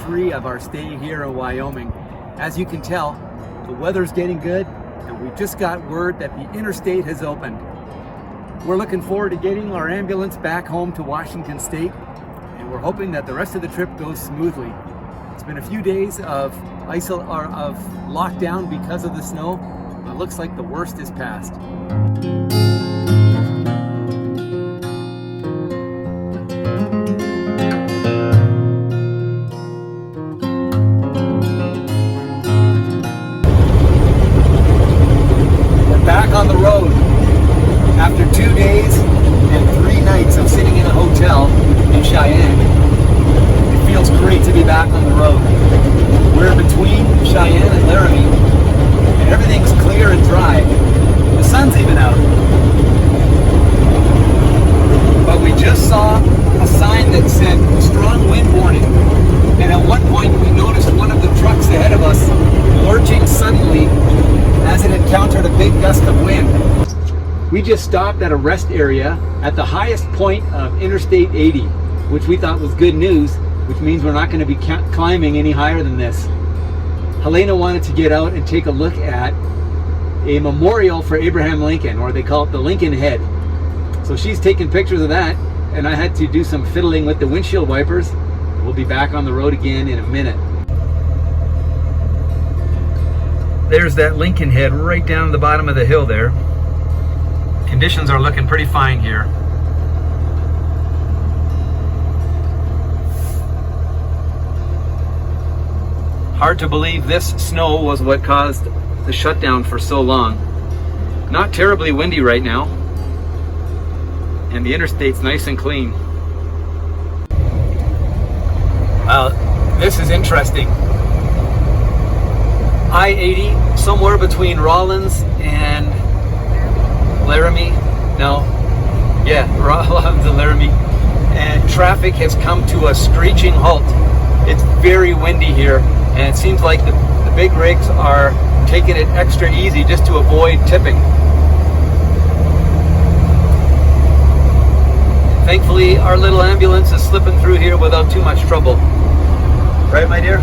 3 of our stay here in Wyoming. As you can tell, the weather's getting good, and we just got word that the Interstate has opened. We're looking forward to getting our ambulance back home to Washington State, and we're hoping that the rest of the trip goes smoothly. It's been a few days of lockdown because of the snow, but it looks like the worst is past. Back on the road after 2 days and 3 nights of sitting in a hotel in Cheyenne. It feels great to be back on the road. We're between Cheyenne and Laramie, and everything's clear and dry. The sun's even out. But we just saw a sign that said strong wind warning, and at one point we noticed one of the trucks ahead of us lurching suddenly as it encountered a big gust of wind. We just stopped at a rest area at the highest point of Interstate 80, which we thought was good news, which means we're not going to be climbing any higher than this. Helena wanted to get out and take a look at a memorial for Abraham Lincoln, or they call it the Lincoln Head. So she's taking pictures of that, and I had to do some fiddling with the windshield wipers. We'll be back on the road again in a minute. There's that Lincoln Head right down the bottom of the hill there. Conditions are looking pretty fine here. Hard to believe this snow was what caused the shutdown for so long. Not terribly windy right now, and the interstate's nice and clean. Wow, this is interesting. I-80, somewhere between Rawlins and Laramie. Rawlins and Laramie. And traffic has come to a screeching halt. It's very windy here, and it seems like the big rigs are taking it extra easy just to avoid tipping. Thankfully, our little ambulance is slipping through here without too much trouble. Right, my dear?